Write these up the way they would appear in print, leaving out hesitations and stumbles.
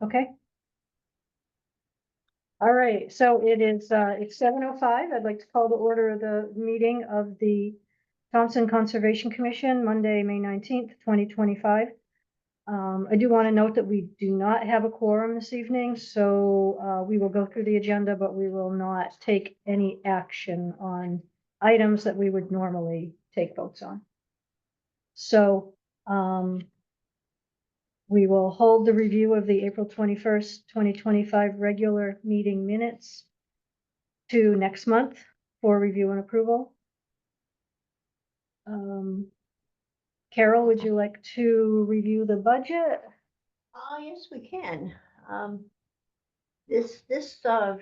Okay. All right, so it's 7:05. I'd like to call to order the meeting of the Thompson Conservation Commission, Monday, May 19th, 2025. I do want to note that we do not have a quorum this evening, so we will go through the agenda, but we will not take any action on items that we would normally take votes on. So we will hold the review of the April 21st, 2025 regular meeting minutes to next month for review and approval. Carol, would you like to review the budget? Yes, we can. This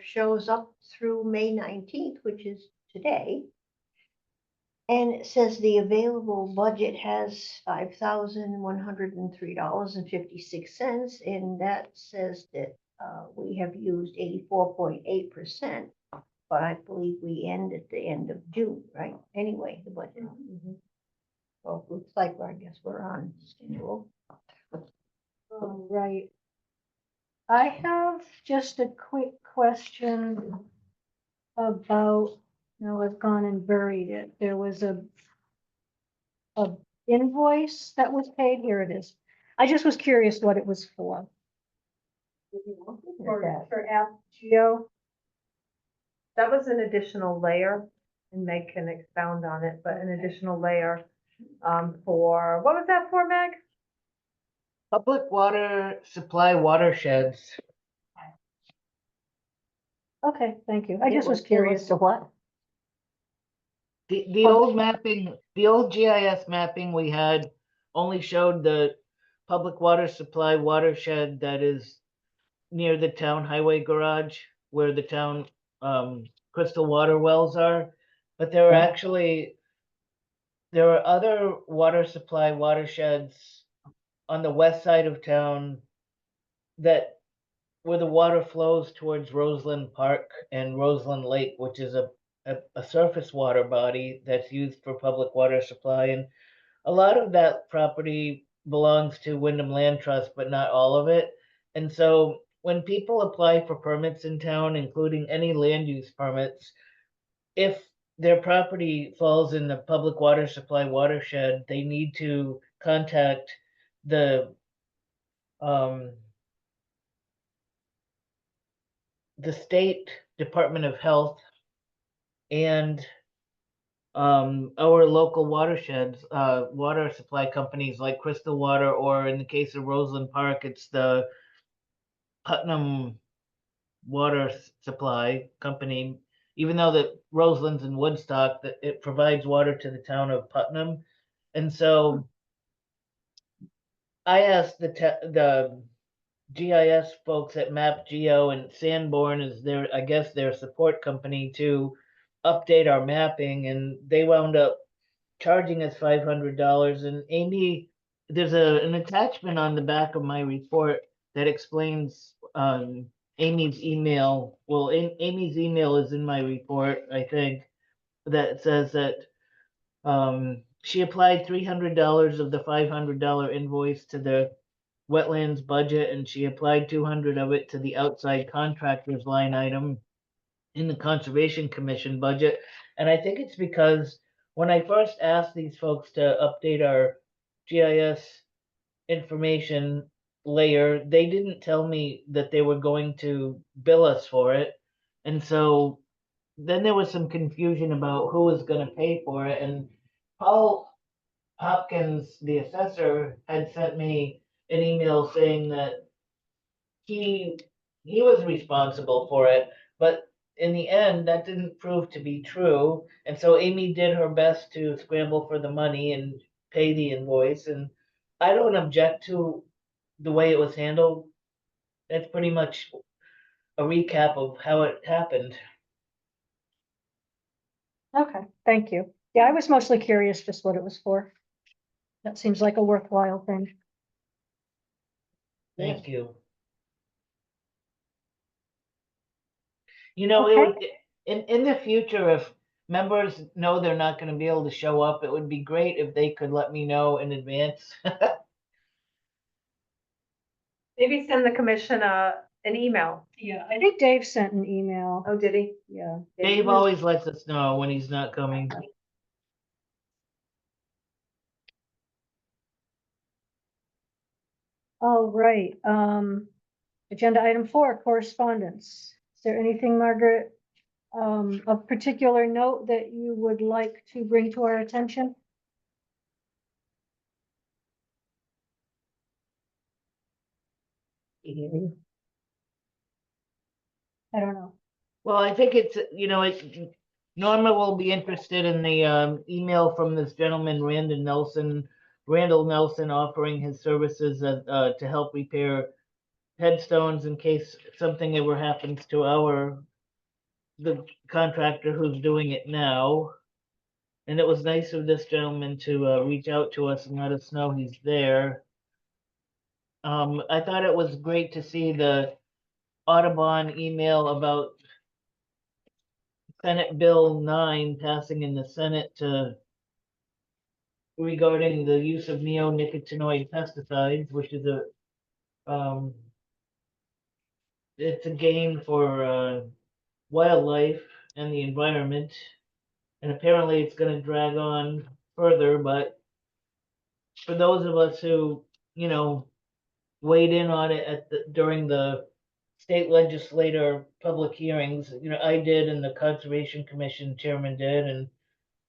shows up through May 19th, which is today. And it says the available budget has $5,103.56, and that says that we have used 84.8%, but I believe we end at the end of June, right? Anyway, the budget. Well, looks like I guess we're on schedule. Right. I have just a quick question about, no, I've gone and buried it. There was a invoice that was paid. Here it is. I just was curious what it was for. For App Geo. That was an additional layer, and Meg can expound on it, but an additional layer for, what was that for, Meg? Public water supply watersheds. Okay, thank you. I just was curious. To what? The old mapping, the old GIS mapping we had only showed the public water supply watershed that is near the town highway garage where the town crystal water wells are. But there are other water supply watersheds on the west side of town that where the water flows towards Roseland Park and Roseland Lake, which is a surface water body that's used for public water supply. And a lot of that property belongs to Wyndham Land Trust, but not all of it. And so when people apply for permits in town, including any land use permits, if their property falls in the public water supply watershed, they need to contact the state Department of Health and our local watersheds, water supply companies like Crystal Water, or in the case of Roseland Park, it's the Putnam Water Supply Company. Even though that Roseland's in Woodstock, that it provides water to the town of Putnam, and so I asked the GIS folks at MapGeo, and Sanborn is their, I guess, their support company to update our mapping, and they wound up charging us $500. And Amy, there's an attachment on the back of my report that explains Amy's email. Well, Amy's email is in my report, I think, that says that she applied $300 of the $500 invoice to the wetlands budget, and she applied 200 of it to the outside contractors line item in the Conservation Commission budget. And I think it's because when I first asked these folks to update our GIS information layer, they didn't tell me that they were going to bill us for it. And so then there was some confusion about who was going to pay for it. And Paul Hopkins, the assessor, had sent me an email saying that he was responsible for it, but in the end that didn't prove to be true. And so Amy did her best to scramble for the money and pay the invoice, and I don't object to the way it was handled. That's pretty much a recap of how it happened. Okay, thank you. Yeah, I was mostly curious just what it was for. That seems like a worthwhile thing. Thank you. You know, Okay. it would, in the future, if members know they're not going to be able to show up, it would be great if they could let me know in advance. Maybe send the commission an email. Yeah, I think Dave sent an email. Oh, did he? Yeah. Dave always lets us know when he's not coming. All right, agenda item 4, correspondence. Is there anything, Margaret, of particular note that you would like to bring to our attention? I don't know. Well, I think it's, Norma will be interested in the email from this gentleman, Randall Nelson, offering his services to help repair headstones in case something ever happens to the contractor who's doing it now. And it was nice of this gentleman to reach out to us and let us know he's there. I thought it was great to see the Audubon email about Senate Bill 9 passing in the Senate regarding the use of neonicotinoid pesticides, which is it's a gain for wildlife and the environment. And apparently it's going to drag on further, but for those of us who, weighed in on it during the state legislator public hearings, I did and the Conservation Commission chairman did, and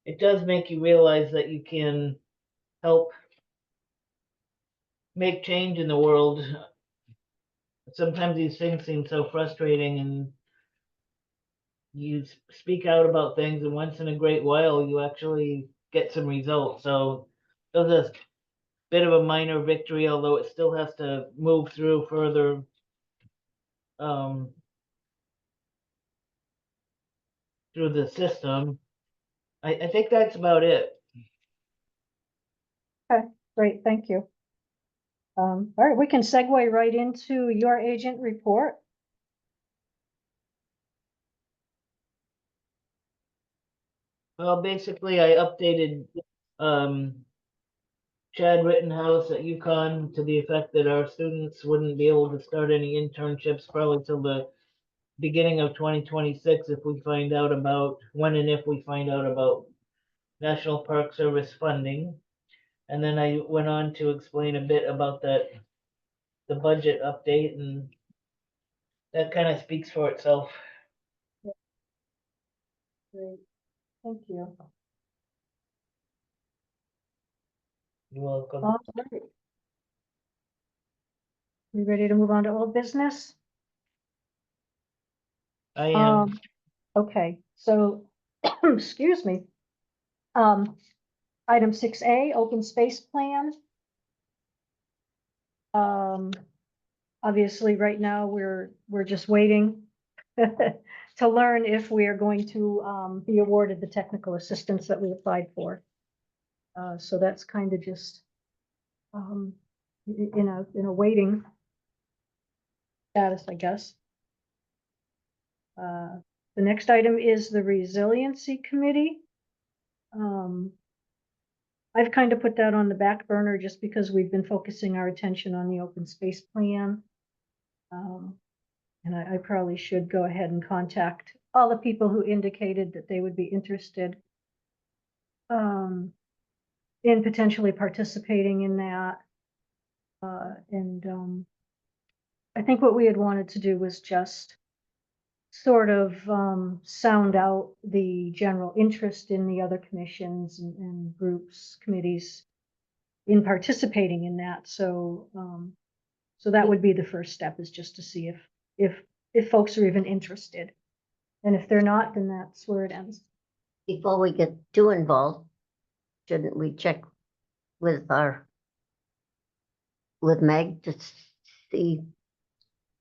it does make you realize that you can help make change in the world. Sometimes these things seem so frustrating, and you speak out about things, and once in a great while you actually get some results. So it was a bit of a minor victory, although it still has to move through further through the system. I think that's about it. Great, thank you. All right, we can segue right into your agent report. Well, basically, I updated Chad Rittenhouse at UConn to the effect that our students wouldn't be able to start any internships probably till the beginning of 2026 if we find out about when and if we find out about National Park Service funding. And then I went on to explain a bit about the budget update, and that kind of speaks for itself. Great, thank you. You're welcome. All right. We ready to move on to old business? I am. Okay, so, excuse me. Item 6A, open space plan. Obviously, right now, we're just waiting to learn if we are going to be awarded the technical assistance that we applied for. So that's kind of just in a waiting status, I guess. The next item is the resiliency committee. I've kind of put that on the back burner just because we've been focusing our attention on the open space plan. And I probably should go ahead and contact all the people who indicated that they would be interested in potentially participating in that. I think what we had wanted to do was just sort of sound out the general interest in the other commissions and groups, committees in participating in that. So so that would be the first step, is just to see if folks are even interested. And if they're not, then that's where it ends. Before we get too involved, shouldn't we check with Meg to see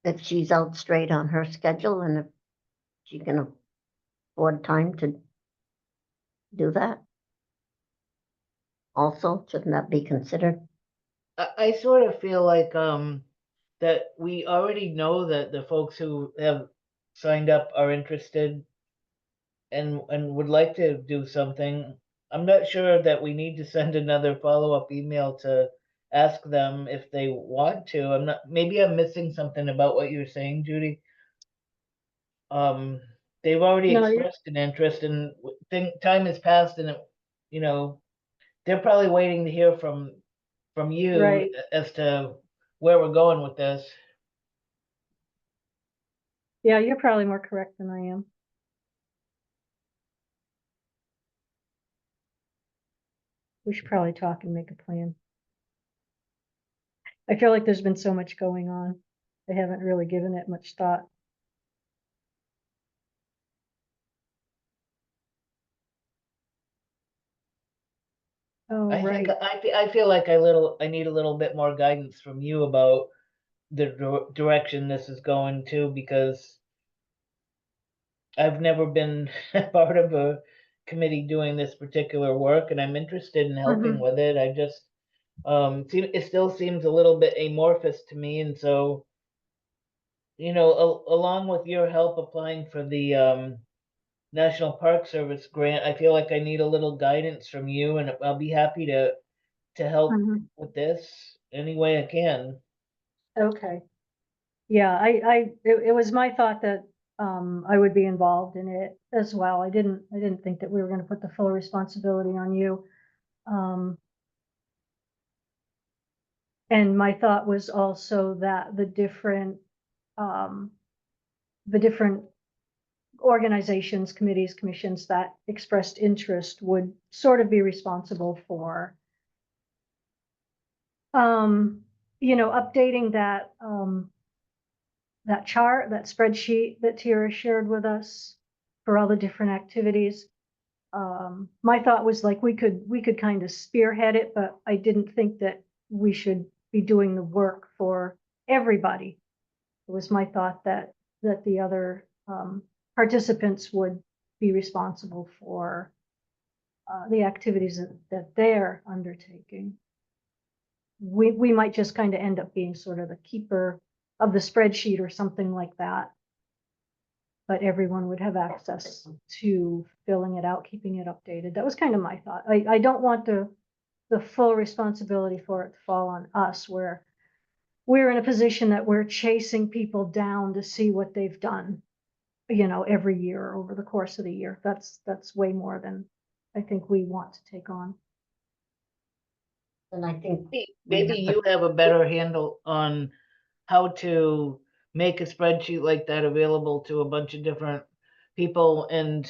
if she's out straight on her schedule and if she can afford time to do that? Also, shouldn't that be considered? I sort of feel like that we already know that the folks who have signed up are interested and would like to do something. I'm not sure that we need to send another follow-up email to ask them if they want to. I'm not, maybe I'm missing something about what you're saying, Judy. They've already No, expressed an interest and think time has passed and it, you know, they're probably waiting to hear from you right. as to where we're going with this. Yeah, you're probably more correct than I am. We should probably talk and make a plan. I feel like there's been so much going on. I haven't really given it much thought. Oh, I think right. I feel like I need a little bit more guidance from you about the direction this is going to, because I've never been part of a committee doing this particular work, and I'm interested in helping Mhm. with it. I just it still seems a little bit amorphous to me, and so along with your help applying for the National Park Service grant, I feel like I need a little guidance from you, and I'll be happy to help Mhm. with this any way I can. Okay. Yeah, it was my thought that, I would be involved in it as well. I didn't think that we were gonna put the full responsibility on you. Um, and my thought was also that um, the different organizations, committees, commissions that expressed interest would sort of be responsible for, um, updating that chart, that spreadsheet that Tara shared with us for all the different activities. My thought was like we could kind of spearhead it, but I didn't think that we should be doing the work for everybody. It was my thought that the other participants would be responsible for the activities that they're undertaking. We might just kind of end up being sort of the keeper of the spreadsheet or something like that. But everyone would have access to filling it out, keeping it updated. That was kind of my thought. I don't want the full responsibility for it to fall on us, where we're in a position that we're chasing people down to see what they've done, every year over the course of the year. That's way more than I think we want to take on. And I think Maybe you have a better handle on how to make a spreadsheet like that available to a bunch of different people and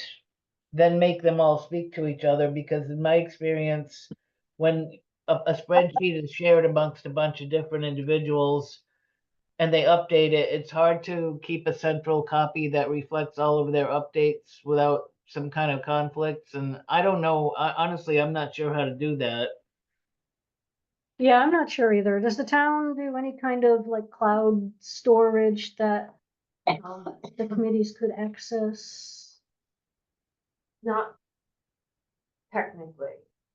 then make them all speak to each other, because in my experience, when a spreadsheet is shared amongst a bunch of different individuals and they update it, it's hard to keep a central copy that reflects all of their updates without some kind of conflicts. And I don't know, honestly, I'm not sure how to do that. Yeah, I'm not sure either. Does the town do any kind of like cloud storage that the committees could access? Not technically.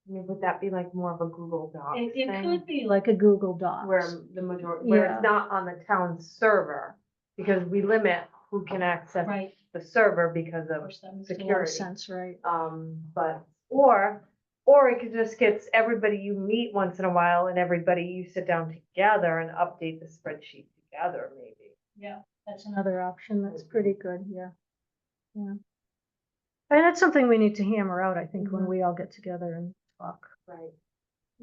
I mean, would that be like more of a Google Docs It thing? could be like a Google Docs. Where the majority, where Yeah. it's not on the town server, because we limit who can access Right. the server because Of of course, that makes a lot security. of sense, right? But, or it could just gets everybody you meet once in a while and everybody you sit down together and update the spreadsheet together, maybe. Yeah, that's another option. That's pretty good. Yeah. Yeah. And that's something we need to hammer out, I think, when Mhm. we all get together and talk. Right.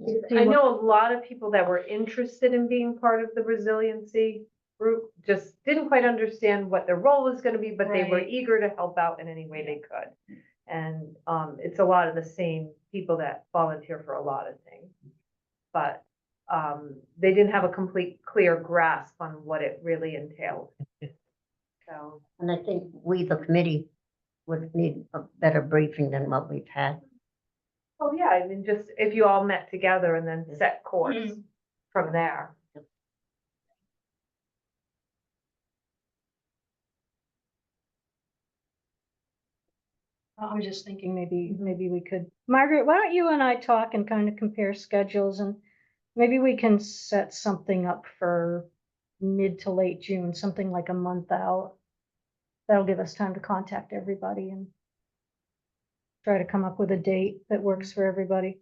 See I what- know a lot of people that were interested in being part of the resiliency group just didn't quite understand what their role was gonna be, but they were Right. eager to help out in any way they could. And, it's a lot of the same people that volunteer for a lot of things. But, they didn't have a complete, clear grasp on what it really entailed. So, And I think we, the committee, would need a better briefing than what we've had. oh yeah, I mean, just if you all met together and then set course from there. I was just thinking maybe we could, Margaret, why don't you and I talk and kind of compare schedules, and maybe we can set something up for mid to late June, something like a month out. That'll give us time to contact everybody and try to come up with a date that works for everybody.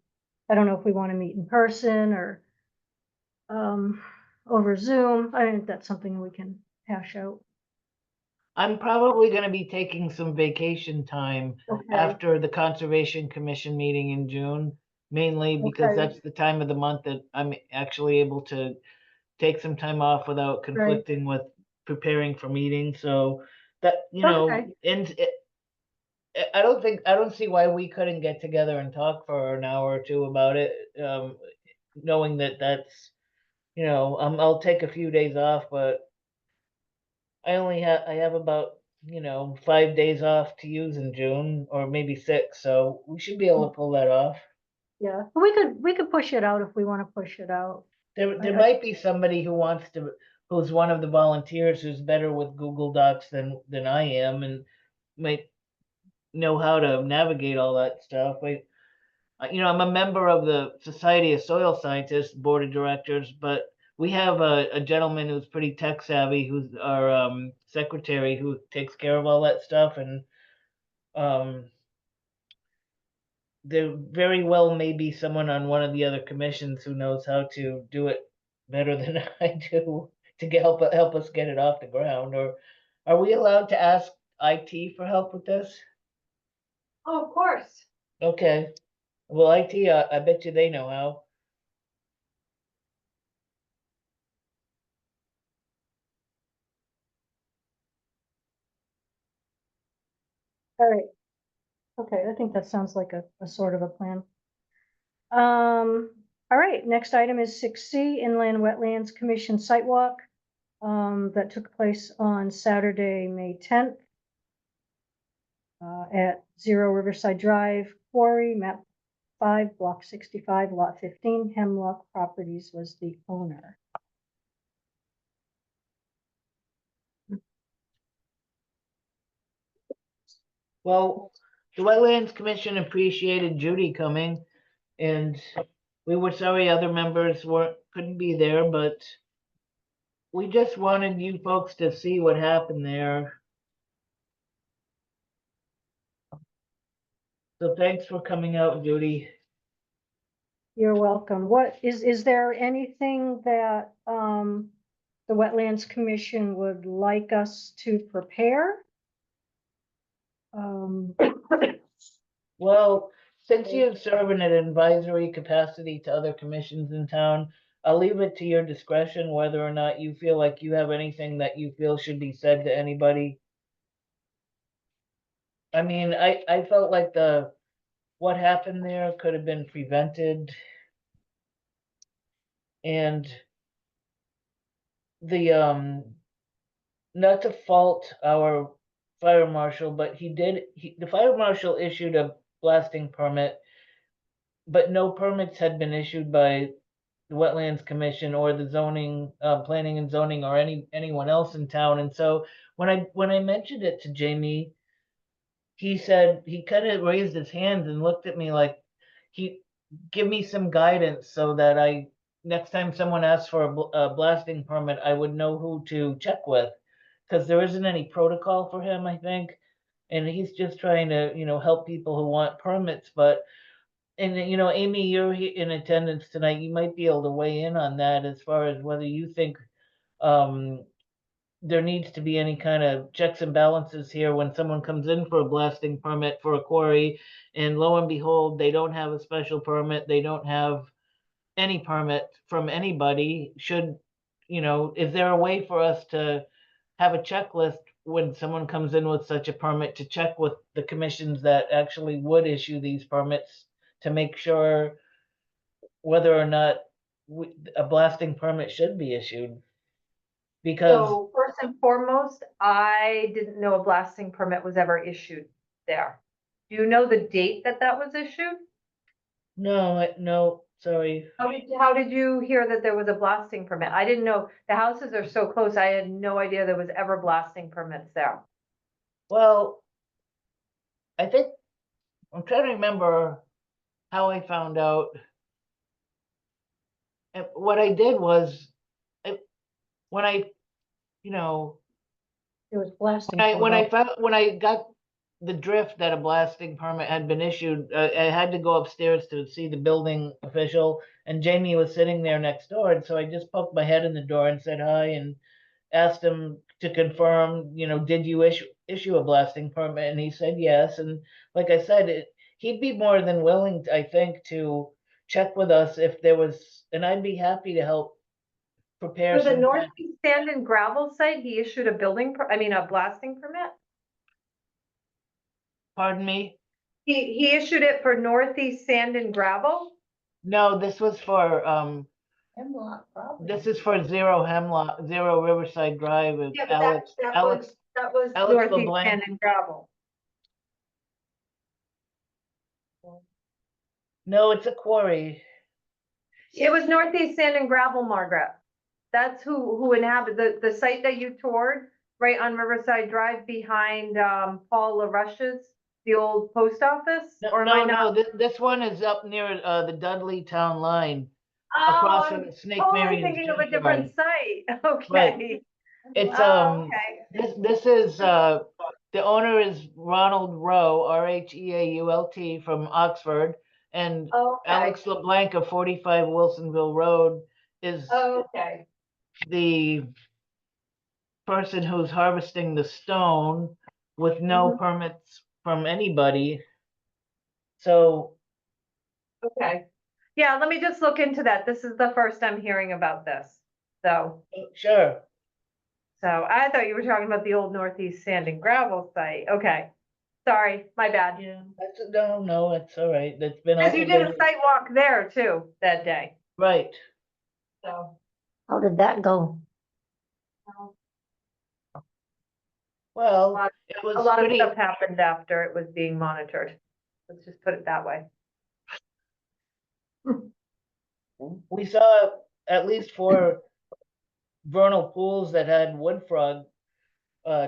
I don't know if we want to meet in person or over Zoom. I think that's something we can hash out. I'm probably gonna be taking some vacation time Okay, after the Conservation Commission meeting in June, mainly because Okay. that's the time of the month that I'm actually able to take some time off without conflicting with preparing for meetings, so that, Okay. and I don't see why we couldn't get together and talk for an hour or two about it, knowing that that's, I'll take a few days off, but I have about, 5 days off to use in June, or maybe 6, so we should be able to pull that off. Yeah, we could push it out if we want to push it out. There I- might be somebody who's one of the volunteers who's better with Google Docs than I am, and might know how to navigate all that stuff. I'm a member of the Society of Soil Scientists Board of Directors, but we have a gentleman who's pretty tech savvy, who's our secretary, who takes care of all that stuff, and um, there very well may be someone on one of the other commissions who knows how to do it better than I do to help us get it off the ground. Or are we allowed to ask IT for help with this? Oh, of course. Okay. Well, IT, I bet you they know how. All right. Okay, I think that sounds like a sort of a plan. All right, next item is 6C, Inland Wetlands Commission site walk. That took place on Saturday, May 10th. At 0 Riverside Drive, Quarry, map 5, block 65, lot 15, Hemlock Properties was the owner. Well, the Wetlands Commission appreciated Judy coming, and we were sorry other members couldn't be there, but we just wanted you folks to see what happened there. So thanks for coming out, Judy. You're welcome. Is there anything that, the Wetlands Commission would like us to prepare? Um, Well, since you serve in an advisory capacity to other commissions in town, I'll leave it to your discretion whether or not you feel like you have anything that you feel should be said to anybody. I mean, I felt like what happened there could have been prevented, and the not to fault our fire marshal, but the fire marshal issued a blasting permit, but no permits had been issued by the Wetlands Commission or the zoning, planning and zoning, or anyone else in town. And so when I mentioned it to Jamie, he said, he kind of raised his hands and looked at me like he give me some guidance so that next time someone asks for a blasting permit, I would know who to check with, because there isn't any protocol for him, I think. And he's just trying to, help people who want permits. But, and Amy, you're in attendance tonight. You might be able to weigh in on that as far as whether you think um, there needs to be any kind of checks and balances here when someone comes in for a blasting permit for a quarry, and lo and behold, they don't have a special permit, they don't have any permit from anybody. Is there a way for us to have a checklist when someone comes in with such a permit to check with the commissions that actually would issue these permits to make sure whether or not a blasting permit should be issued? Because So first and foremost, I didn't know a blasting permit was ever issued there. Do you know the date that that was issued? no, sorry. How did you hear that there was a blasting permit? I didn't know, the houses are so close, I had no idea there was ever blasting permits there. Well, I think I'm trying to remember how I found out. And what I did was, when I, you know, It was blasting. when I got the drift that a blasting permit had been issued. I had to go upstairs to see the building official, and Jamie was sitting there next door, and so I just poked my head in the door and said hi and asked him to confirm, did you issue a blasting permit? And he said yes. And like I said, he'd be more than willing, I think, to check with us if there was, and I'd be happy to help prepare For the some. Northeast Sand and Gravel site, he issued a a blasting permit? Pardon me? He issued it for Northeast Sand and Gravel? No, this was for, Hemlock probably. this is for Zero Riverside Drive with Yeah, but Alex, that was Alex Northeast LeBlanc. Sand and Gravel. No, it's a quarry. It was Northeast Sand and Gravel, Margaret. That's who inhabited the site that you toured, right on Riverside Drive behind, Paul LaRush's, the old post office? Or am I not? This one is up near, the Dudley town line, Oh, across I'm from the Snake totally Marion's thinking of a junkyard. different site. Okay. It's, Oh, okay. this is, the owner is Ronald Rowe, Rheault from Oxford, and Okay. Alex LeBlanc of 45 Wilsonville Road is Okay. the person who's harvesting the stone with no Mhm. permits from anybody. So, Okay. Yeah, let me just look into that. This is the first I'm hearing about this. So sure. I thought you were talking about the old Northeast Sand and Gravel site. Okay. Sorry, my bad. Yeah, no, it's all right. That's been Because you did a also, site walk there too that day. right. So. How did that go? Well, lot- it A was lot of pretty, stuff happened after it was being monitored. Let's just put it that way. we saw at least 4 vernal pools that had wood frog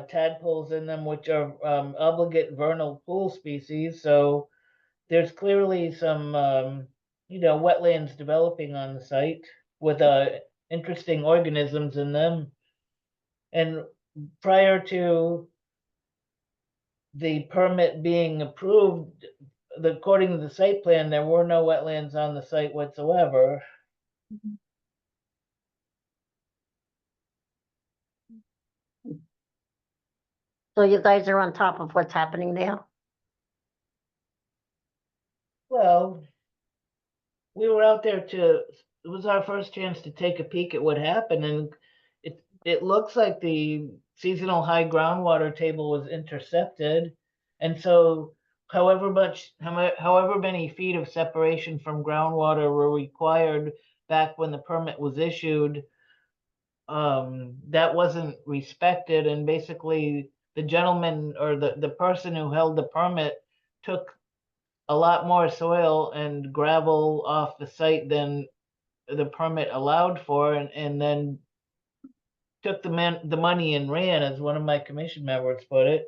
tadpoles in them, which are obligate vernal pool species. So there's clearly some wetlands developing on the site with interesting organisms in them. And prior to the permit being approved, according to the site plan, there were no wetlands on the site whatsoever. So you guys are on top of what's happening there? Well, we were out there it was our first chance to take a peek at what happened, and it looks like the seasonal high groundwater table was intercepted. And so however many feet of separation from groundwater were required back when the permit was issued, that wasn't respected, and basically the gentleman or the person who held the permit took a lot more soil and gravel off the site than the permit allowed for, and then took the money and ran, as one of my commission members put it.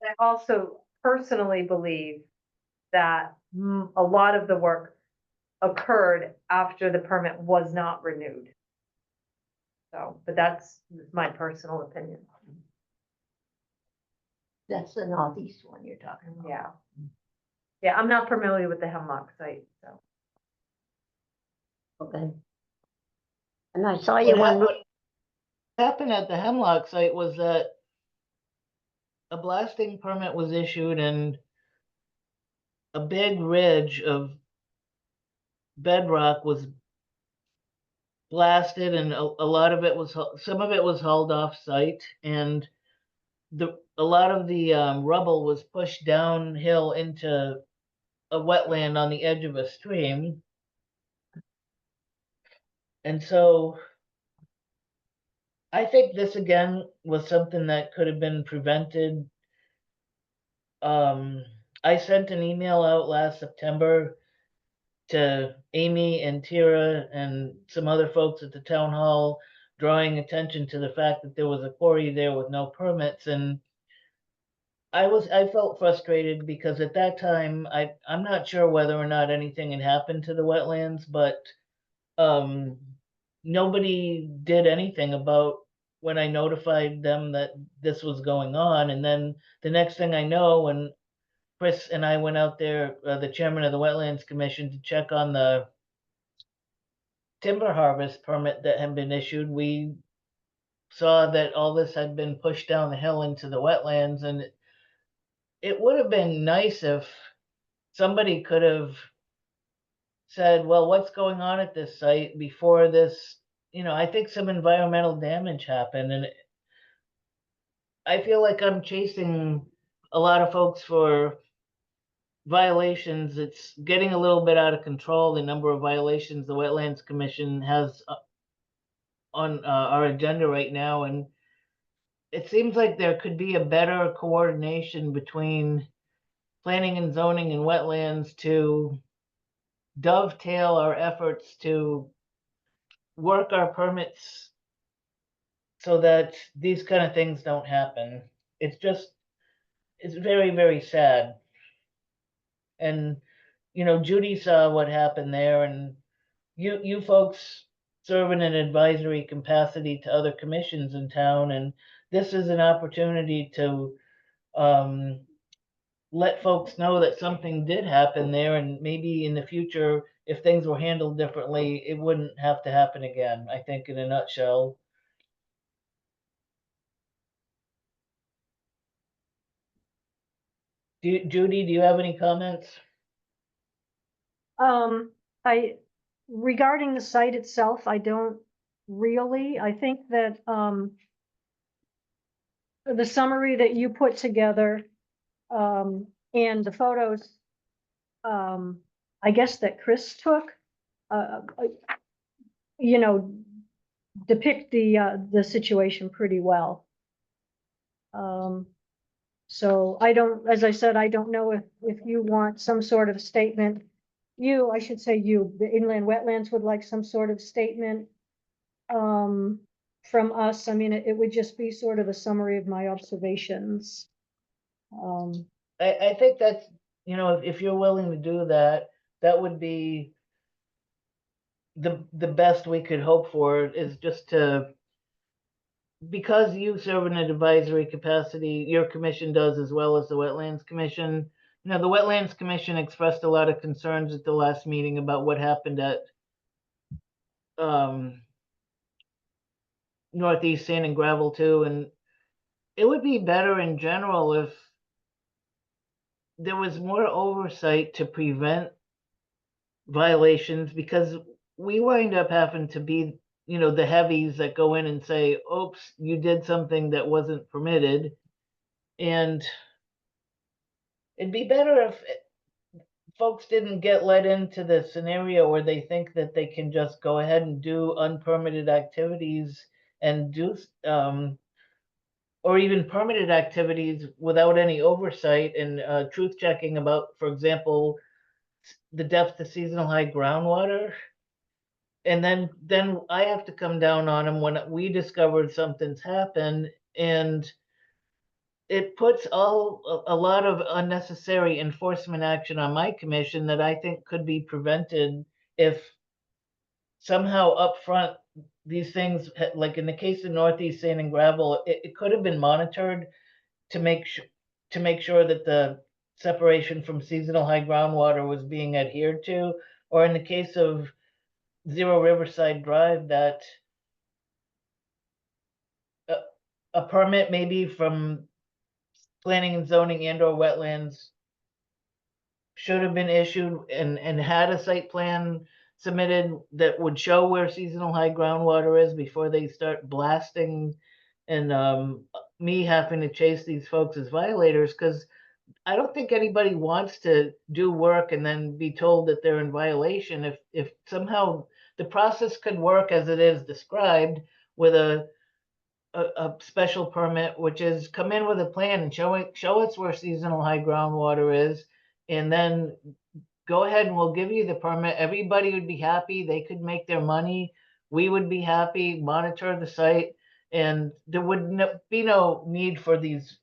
I also personally believe that a lot of the work occurred after the permit was not renewed. So, but that's my personal opinion. That's the northeast one you're talking about. Yeah. Yeah, I'm not familiar with the Hemlock site, so. Okay. And I saw you What on, hap- what happened at the Hemlock site was that a blasting permit was issued and a big ridge of bedrock was blasted, and a lot of it was some of it was hauled off site, and a lot of the rubble was pushed downhill into a wetland on the edge of a stream. And so I think this again was something that could have been prevented. I sent an email out last September to Amy and Tira and some other folks at the town hall, drawing attention to the fact that there was a quarry there with no permits. And I felt frustrated because at that time, I'm not sure whether or not anything had happened to the wetlands, but nobody did anything about when I notified them that this was going on. And then the next thing I know, when Chris and I went out there, the chairman of the Wetlands Commission, to check on the timber harvest permit that had been issued, we saw that all this had been pushed down the hill into the wetlands. And it would have been nice if somebody could have said, well, what's going on at this site before this? I think some environmental damage happened, and I feel like I'm chasing a lot of folks for violations. It's getting a little bit out of control, the number of violations the Wetlands Commission has on our agenda right now. And it seems like there could be a better coordination between planning and zoning and wetlands to dovetail our efforts to work our permits so that these kind of things don't happen. It's very, very sad. And, Judy saw what happened there, and you folks serve in an advisory capacity to other commissions in town, and this is an opportunity to um, let folks know that something did happen there, and maybe in the future, if things were handled differently, it wouldn't have to happen again, I think, in a nutshell. Judy, do you have any comments? I, regarding the site itself, I don't really, I think that, the summary that you put together, and the photos, I guess that Chris took, you know, depict the situation pretty well. So I don't, as I said, I don't know if you want some sort of statement. I should say the inland wetlands would like some sort of statement, from us. I mean, it would just be sort of a summary of my observations. I think that's, if you're willing to do that, that would be the best we could hope for, is just to, because you serve in an advisory capacity, your commission does, as well as the Wetlands Commission. The Wetlands Commission expressed a lot of concerns at the last meeting about what happened at Northeast Sand and Gravel too, and it would be better in general if there was more oversight to prevent violations, because we wind up having to be, the heavies that go in and say, oops, you did something that wasn't permitted. And it'd be better if folks didn't get led into the scenario where they think that they can just go ahead and do unpermitted activities and do, or even permitted activities without any oversight and truth checking about, for example, the depth of seasonal high groundwater. And then I have to come down on them when we discovered something's happened, and it puts a lot of unnecessary enforcement action on my commission that I think could be prevented if somehow up front these things, like in the case of Northeast Sand and Gravel, it could have been monitored to make sure that the separation from seasonal high groundwater was being adhered to, or in the case of Zero Riverside Drive, that a permit maybe from planning and zoning and or wetlands should have been issued and had a site plan submitted that would show where seasonal high groundwater is before they start blasting, and me having to chase these folks as violators, because I don't think anybody wants to do work and then be told that they're in violation. If somehow the process could work as it is described, with a special permit, which is come in with a plan and show us where seasonal high groundwater is, and then go ahead and we'll give you the permit. Everybody would be happy. They could make their money. We would be happy, monitor the site, and there would be no need for these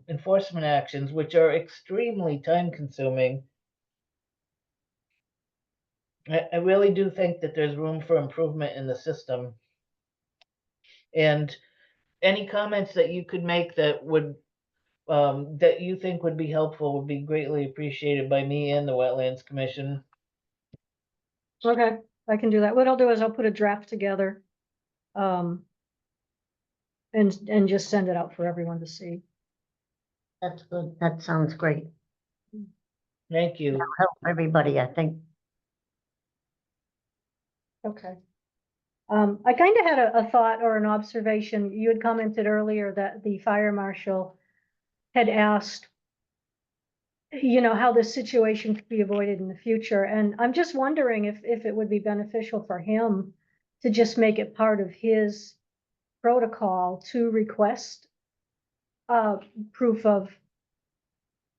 enforcement actions, which are extremely time consuming. I really do think that there's room for improvement in the system. And any comments that you could make that would, that you think would be helpful would be greatly appreciated by me and the Wetlands Commission. Okay, I can do that. What I'll do is I'll put a draft together. And just send it out for everyone to see. That's good. That sounds great. Thank you. Help everybody, I think. Okay. I kind of had a thought or an observation. You had commented earlier that the fire marshal had asked, you know, how this situation could be avoided in the future. And I'm just wondering if it would be beneficial for him to just make it part of his protocol to request proof of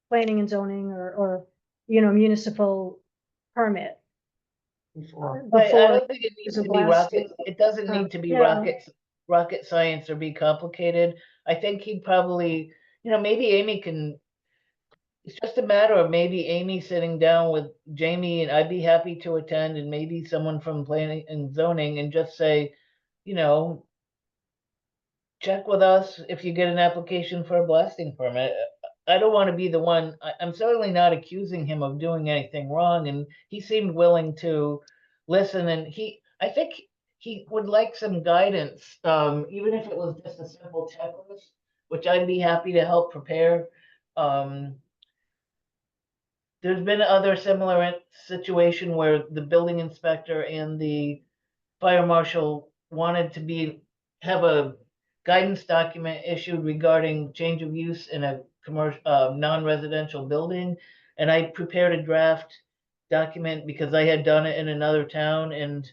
planning and zoning or, you know, municipal permit. Before. I Before don't think it needs there's a to be rocket, blasting. it doesn't need to be Yeah. rocket science or be complicated. I think he'd probably, you know, maybe Amy can, it's just a matter of maybe Amy sitting down with Jamie, and I'd be happy to attend, and maybe someone from planning and zoning, and just say, you know, check with us if you get an application for a blasting permit. I don't want to be the one, I'm certainly not accusing him of doing anything wrong, and he seemed willing to listen, and I think he would like some guidance, even if it was just a simple checklist, which I'd be happy to help prepare. There's been other similar situation where the building inspector and the fire marshal wanted to have a guidance document issued regarding change of use in a commercial, non-residential building. And I prepared a draft document because I had done it in another town, and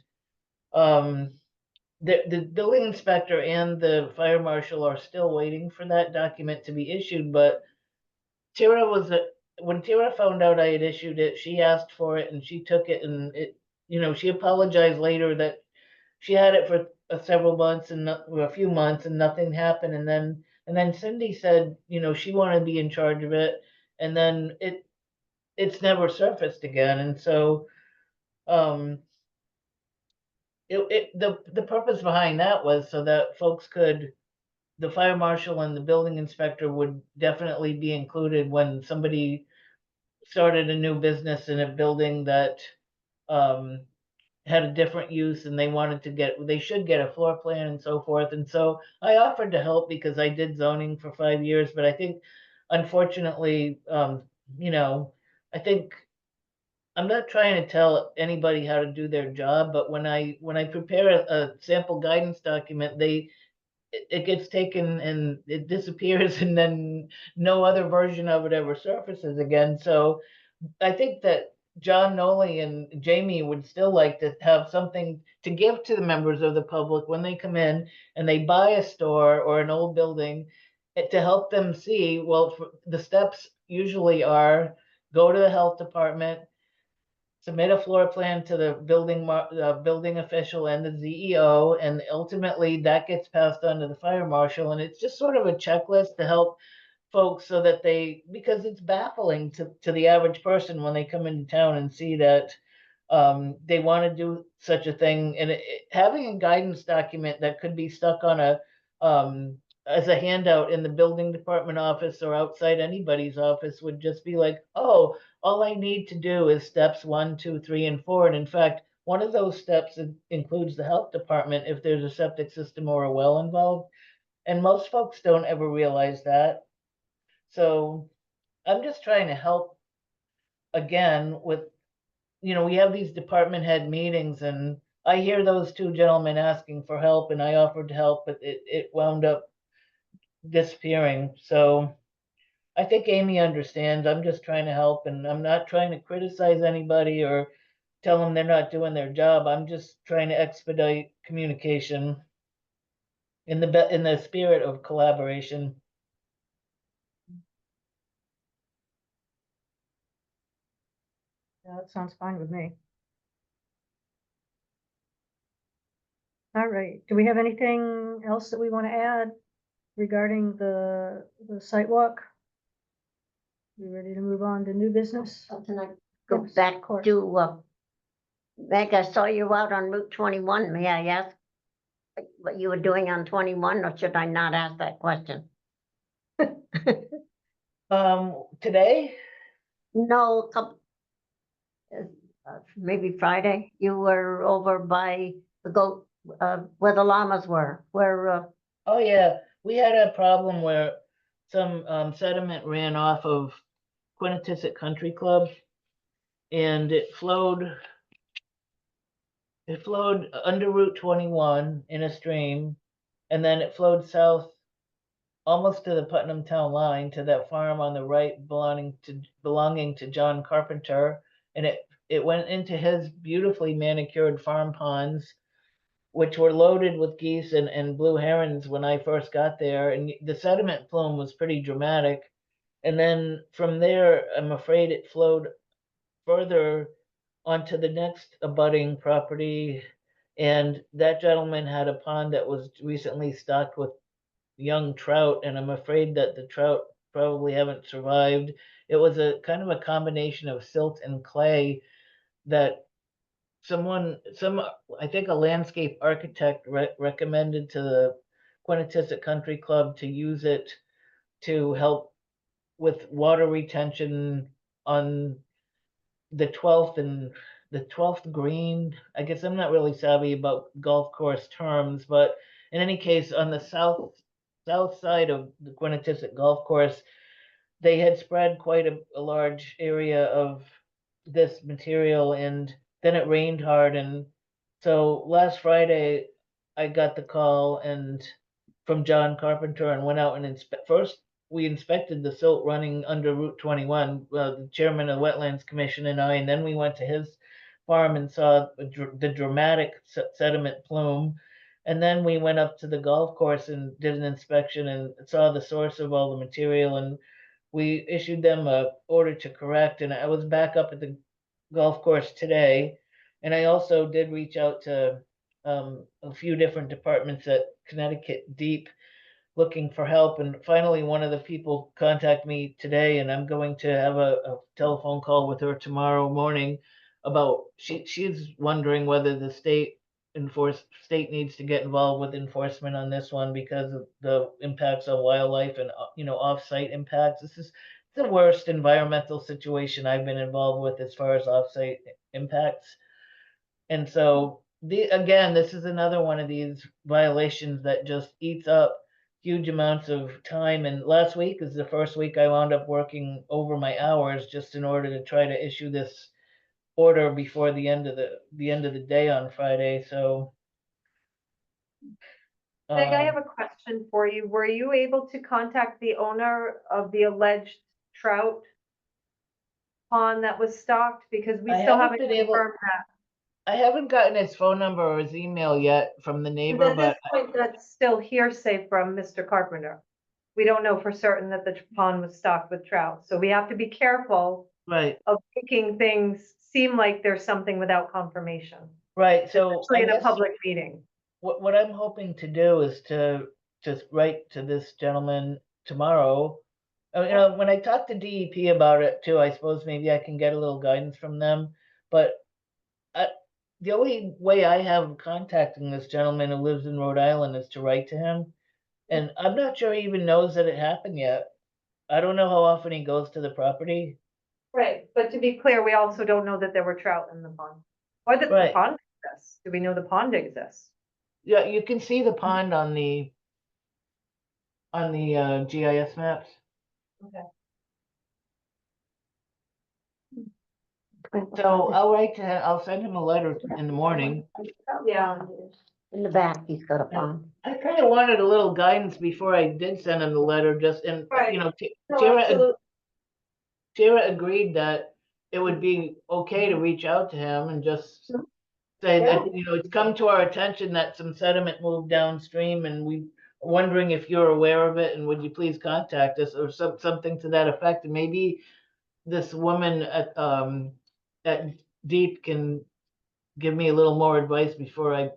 the building inspector and the fire marshal are still waiting for that document to be issued, but when Tara found out I had issued it, she asked for it and she took it, and you know, she apologized later that she had it for several months and a few months and nothing happened. And then Cindy said, you know, she wanted to be in charge of it. And then it's never surfaced again. And so, the purpose behind that was so that the fire marshal and the building inspector would definitely be included when somebody started a new business in a building that um, had a different use, and they should get a floor plan and so forth. And so I offered to help because I did zoning for 5 years, but I think unfortunately, you know, I think I'm not trying to tell anybody how to do their job, but when I prepare a sample guidance document, it gets taken and it disappears, and then no other version of it ever surfaces again. So I think that John Nolly and Jamie would still like to have something to give to the members of the public when they come in and they buy a store or an old building, to help them see, well, the steps usually are go to the health department, submit a floor plan to the building official and the CEO, and ultimately that gets passed on to the fire marshal. And it's just sort of a checklist to help folks so that because it's baffling to the average person when they come into town and see that they want to do such a thing. And having a guidance document that could be stuck on as a handout in the building department office or outside anybody's office would just be like, oh, all I need to do is steps 1, 2, 3, and 4. And in fact, one of those steps includes the health department if there's a septic system or a well involved. And most folks don't ever realize that. So I'm just trying to help again with, you know, we have these department head meetings, and I hear those two gentlemen asking for help, and I offered to help, but it wound up disappearing. So I think Amy understands. I'm just trying to help, and I'm not trying to criticize anybody or tell them they're not doing their job. I'm just trying to expedite communication in the spirit of collaboration. Yeah, that sounds fine with me. All right, do we have anything else that we want to add regarding the site walk? We ready to move on to new business? Something I go Yes, back of course. to, Meg, I saw you out on Route 21. May I ask what you were doing on 21, or should I not ask that question? Today, No, maybe Friday, you were over by the goat, where the llamas were, where, oh yeah, we had a problem where some sediment ran off of Quinnetisset Country Club and it flowed under Route 21 in a stream, and then it flowed south almost to the Putnam Town line to that farm on the right belonging to John Carpenter, and it went into his beautifully manicured farm ponds, which were loaded with geese and blue herons when I first got there, and the sediment plume was pretty dramatic. And then from there, I'm afraid it flowed further onto the next abutting property, and that gentleman had a pond that was recently stocked with young trout, and I'm afraid that the trout probably haven't survived. It was a kind of a combination of silt and clay that I think a landscape architect recommended to the Quinnetisset Country Club to use it to help with water retention on the 12th green. I guess I'm not really savvy about golf course terms, but in any case, on the south side of the Quinnetisset Golf Course, they had spread quite a large area of this material, and then it rained hard, and so last Friday I got the call and from John Carpenter and went out and first we inspected the silt running under Route 21, the chairman of the Wetlands Commission and I, and then we went to his farm and saw the dramatic sediment plume. And then we went up to the golf course and did an inspection and saw the source of all the material, and we issued them a order to correct. And I was back up at the golf course today, and I also did reach out to a few different departments at Connecticut Deep looking for help. And finally, one of the people contacted me today, and I'm going to have a telephone call with her tomorrow morning about she's wondering whether the state needs to get involved with enforcement on this one because of the impacts on wildlife and off-site impacts. This is the worst environmental situation I've been involved with as far as off-site impacts. And so again, this is another one of these violations that just eats up huge amounts of time. And last week is the first week I wound up working over my hours just in order to try to issue this order before the end of the day on Friday. So Meg, I have a question for you. Were you able to contact the owner of the alleged trout pond that was stocked? Because we I still haven't haven't been able- confirmed that. I haven't gotten his phone number or his email yet from the neighbor, At this but point, that's still hearsay from Mr. Carpenter. We don't know for certain that the pond was stocked with trout, so we have to be careful right, of making things seem like there's something without confirmation, right. So especially I in a guess public meeting. what I'm hoping to do is to write to this gentleman tomorrow. When I talk to DEP about it too, I suppose maybe I can get a little guidance from them. But the only way I have of contacting this gentleman who lives in Rhode Island is to write to him. And I'm not sure he even knows that it happened yet. I don't know how often he goes to the property. Right, but to be clear, we also don't know that there were trout in the pond. Or that the Right. pond exists. Do we know the pond exists? Yeah, you can see the pond on the GIS maps. Okay. So I'll send him a letter in the morning. Yeah. in the back, he's got a pond. I kind of wanted a little guidance before I did send him the letter, just, and, Right. you know, No, Tara, absolutely. Tara agreed that it would be okay to reach out to him and just say that, it's come to our attention that some sediment moved downstream and we wondering if you're aware of it and would you please contact us or something to that effect. And maybe this woman at Deep can give me a little more advice before I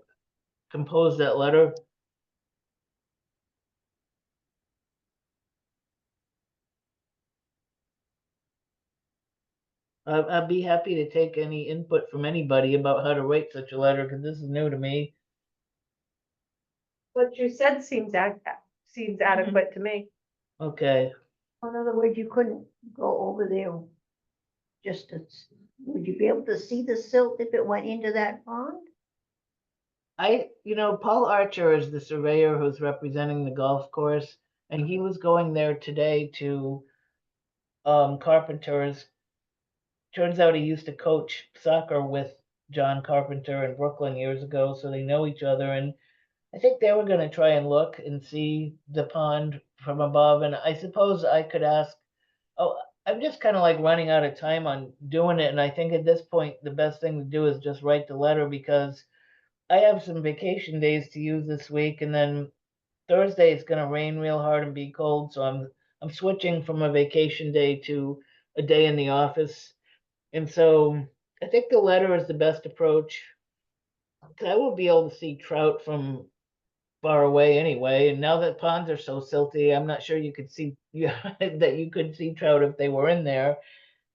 compose that letter. I'd be happy to take any input from anybody about how to write such a letter, because this is new to me. What you said seems adequate to me. Okay, In other words, you couldn't go over there just to, would you be able to see the silt if it went into that pond? Paul Archer is the surveyor who's representing the golf course, and he was going there today to Carpenter's. Turns out he used to coach soccer with John Carpenter in Brooklyn years ago, so they know each other. And I think they were going to try and look and see the pond from above. And I suppose I could ask. Oh, I'm just kind of like running out of time on doing it. And I think at this point, the best thing to do is just write the letter because I have some vacation days to use this week. And then Thursday it's going to rain real hard and be cold. So I'm switching from a vacation day to a day in the office. And so I think the letter is the best approach. 'Cause I will be able to see trout from far away anyway. And now that ponds are so silty, I'm not sure you could see that you could see trout if they were in there.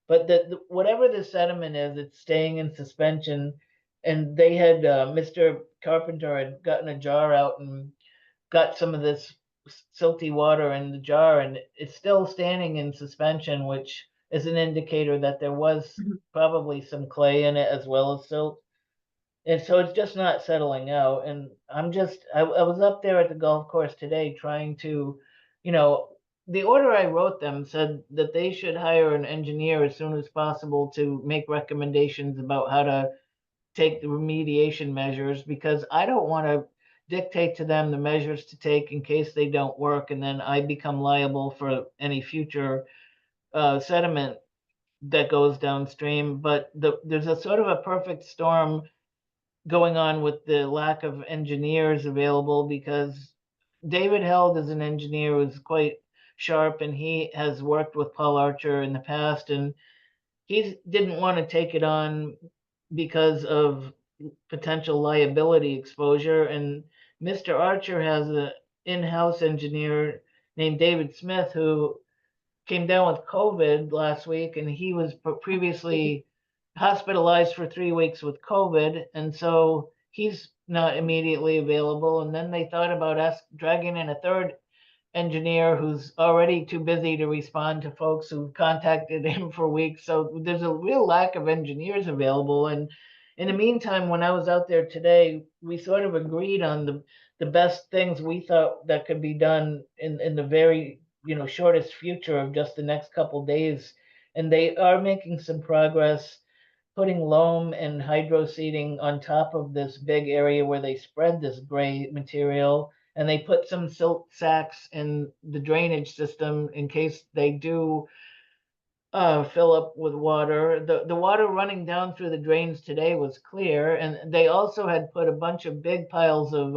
But whatever the sediment is, it's staying in suspension. And they had Mr. Carpenter had gotten a jar out and got some of this silty water in the jar, and it's still standing in suspension, which is an indicator that there was Mhm. probably some clay in it as well as silt. And so it's just not settling out. And I was up there at the golf course today trying to, you know, the order I wrote them said that they should hire an engineer as soon as possible to make recommendations about how to take the remediation measures because I don't want to dictate to them the measures to take in case they don't work and then I become liable for any future sediment that goes downstream. But there's a sort of a perfect storm going on with the lack of engineers available because David Held is an engineer who's quite sharp and he has worked with Paul Archer in the past and he didn't want to take it on because of potential liability exposure. And Mr. Archer has an in-house engineer named David Smith who came down with COVID last week, and he was previously hospitalized for 3 weeks with COVID, and so he's not immediately available. And then they thought about us dragging in a third engineer who's already too busy to respond to folks who contacted him for weeks. So there's a real lack of engineers available. And in the meantime, when I was out there today, we sort of agreed on the best things we thought that could be done in the very shortest future of just the next couple days. And they are making some progress putting loam and hydro seeding on top of this big area where they spread this gray material, and they put some silt sacks in the drainage system in case they do fill up with water. The water running down through the drains today was clear, and they also had put a bunch of big piles of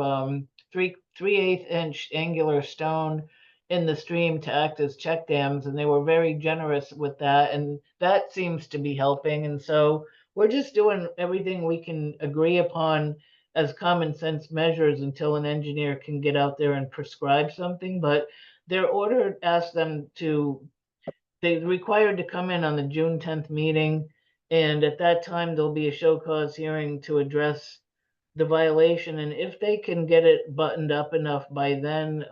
3/8 inch angular stone in the stream to act as check dams, and they were very generous with that, and that seems to be helping. And so we're just doing everything we can agree upon as common sense measures until an engineer can get out there and prescribe something. But their order asked them to they're required to come in on the June 10th meeting, and at that time, there'll be a show cause hearing to address the violation, and if they can get it buttoned up enough by then,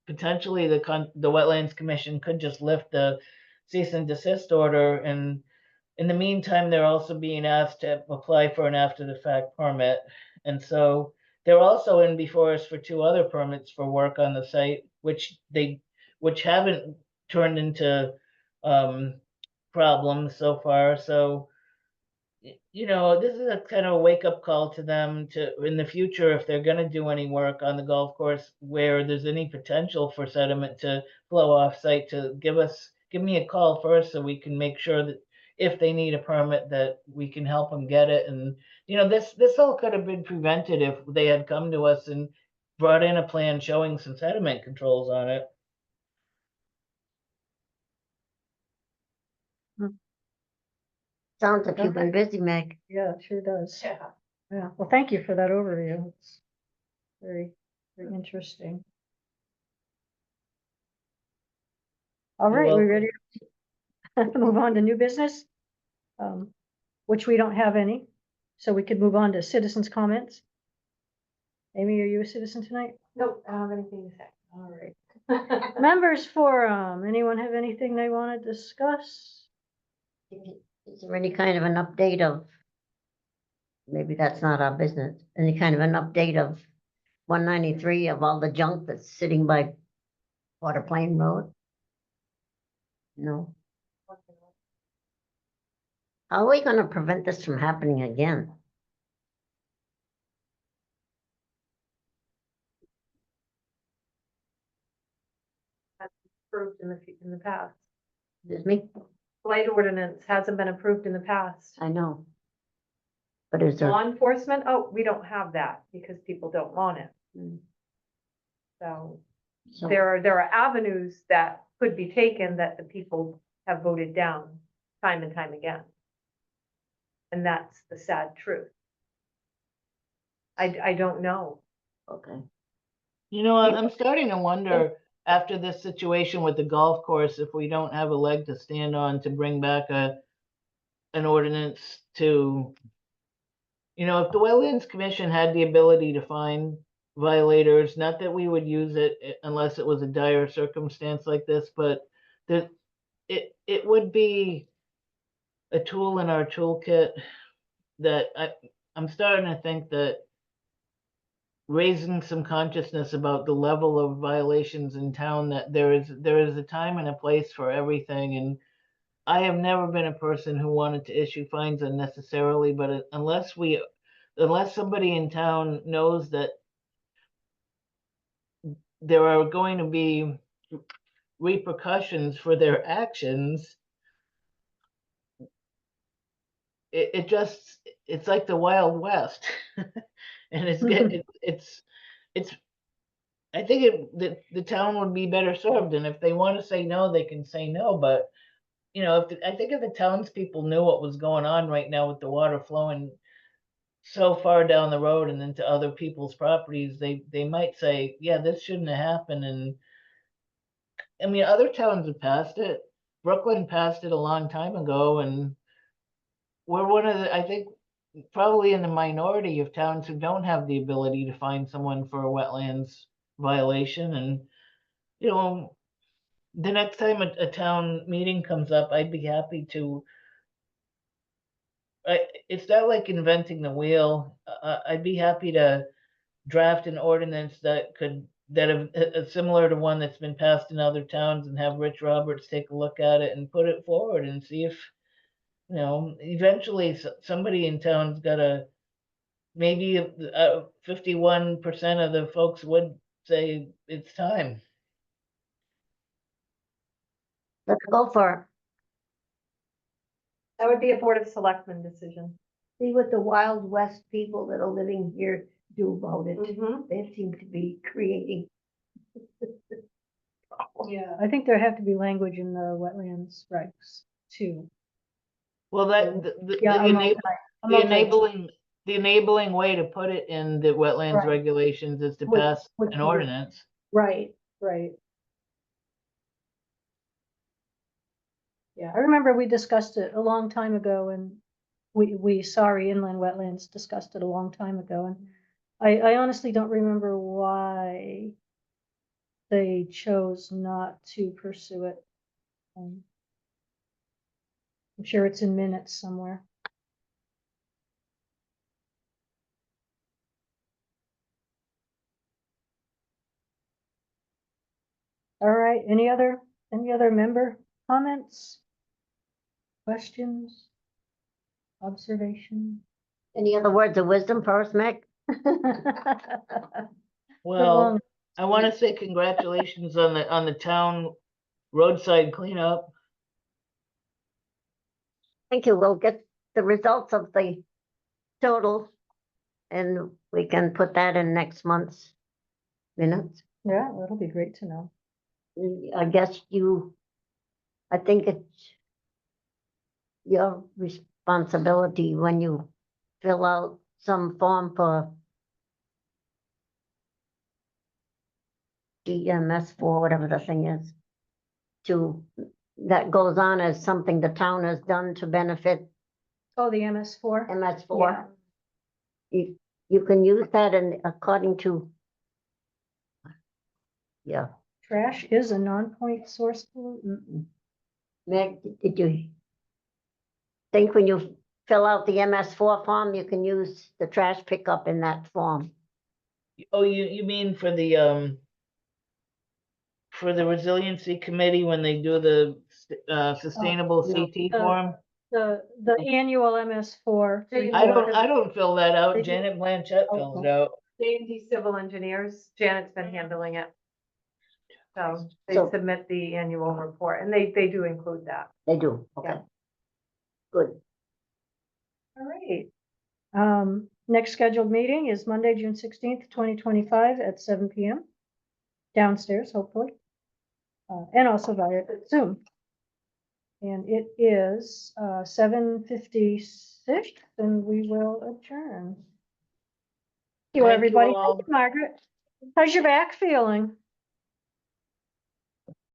potentially the Wetlands Commission could just lift the cease and desist order, and in the meantime, they're also being asked to apply for an after-the-fact permit, and so they're also in before us for 2 other permits for work on the site, which haven't turned into problems so far. So, this is a kind of a wake up call to them to in the future, if they're going to do any work on the golf course where there's any potential for sediment to flow off site, to give me a call first so we can make sure that if they need a permit that we can help them get it. And, this all could have been prevented if they had come to us and brought in a plan showing some sediment controls on it. Sounds like you've been busy, Meg. Yeah, it sure does. Yeah. Yeah, well, thank you for that overview. It's very, very interesting. All You're right, we welcome. ready to move on to new business? Which we don't have any, so we could move on to citizens' comments. Amy, are you a citizen tonight? Nope, I don't have anything to say. All right. Members forum, anyone have anything they want to discuss? Is there any kind of an update of, maybe that's not our business, any kind of an update of 193 of all the junk that's sitting by Water Plain Road? No. How are we gonna prevent this from happening again? Approved in the past. Excuse me? Blight ordinance hasn't been approved in the past. I know. But is there, Law enforcement, oh, we don't have that because people don't want it. Mm. So so, there are avenues that could be taken that the people have voted down time and time again. And that's the sad truth. I don't know. okay. You know, I'm starting to wonder after this situation with the golf course, if we don't have a leg to stand on to bring back an ordinance to, if the Wetlands Commission had the ability to find violators, not that we would use it unless it was a dire circumstance like this, but that it would be a tool in our toolkit that I'm starting to think that raising some consciousness about the level of violations in town, that there is a time and a place for everything. And I have never been a person who wanted to issue fines unnecessarily, but unless somebody in town knows that there are going to be repercussions for their actions, it's like the Wild West. And it's I think the town would be better served, and if they want to say no, they can say no. But I think if the townspeople knew what was going on right now with the water flowing so far down the road and into other people's properties, they might say, yeah, this shouldn't have happened. And I mean, other towns have passed it. Brooklyn passed it a long time ago, and we're one of I think, probably in the minority of towns who don't have the ability to find someone for a wetlands violation. And you know, the next time a town meeting comes up, I'd be happy to. It's not like inventing the wheel. I'd be happy to draft an ordinance similar to one that's been passed in other towns, and have Rich Roberts take a look at it and put it forward and see if, eventually somebody in town's got to, maybe 51% of the folks would say it's time. Let's go for it. That would be a Board of Selectmen decision. See what the Wild West people that are living here do about it. Mhm. They seem to be creating. Yeah, I think there have to be language in the wetlands regs too. Well, the Yeah, enabling way to put it in the wetlands Right. regulations is to Would- pass would an be- ordinance. Right, right. Yeah, I remember we discussed it a long time ago, and sorry, inland wetlands discussed it a long time ago, and I honestly don't remember why they chose not to pursue it. I'm sure it's in minutes somewhere. All right, any other member comments? Questions? Observation? Any other words of wisdom for us, Mick? Well, I want to say congratulations on the town roadside cleanup. Thank you. We'll get the results of the total and we can put that in next month's minutes. Yeah, that'll be great to know. I guess I think it's your responsibility when you fill out some form for DMS4, whatever the thing is, that goes on as something the town has done to benefit Oh, the MS4? MS4. You can use that, and according to Yeah. Trash is a non-point source pollutant. Meg, did you think when you fill out the MS4 form, you can use the trash pickup in that form? Oh, you mean for the resiliency committee when they do the sustainable no. CT Uh, form? The annual MS4. They- I don't fill that out. They do. Janet Blanchett fills it out. J&D Civil Engineers, Janet's been handling it. So they So- submit the annual report and they do include that. They do, okay. Yeah. Good. All right. Next scheduled meeting is Monday, June 16th, 2025 at 7 PM. Downstairs, hopefully. And also via Zoom. And it is 7:56 and we will adjourn. Thank you, Thank you everybody. all. Thank you, Margaret. How's your back feeling?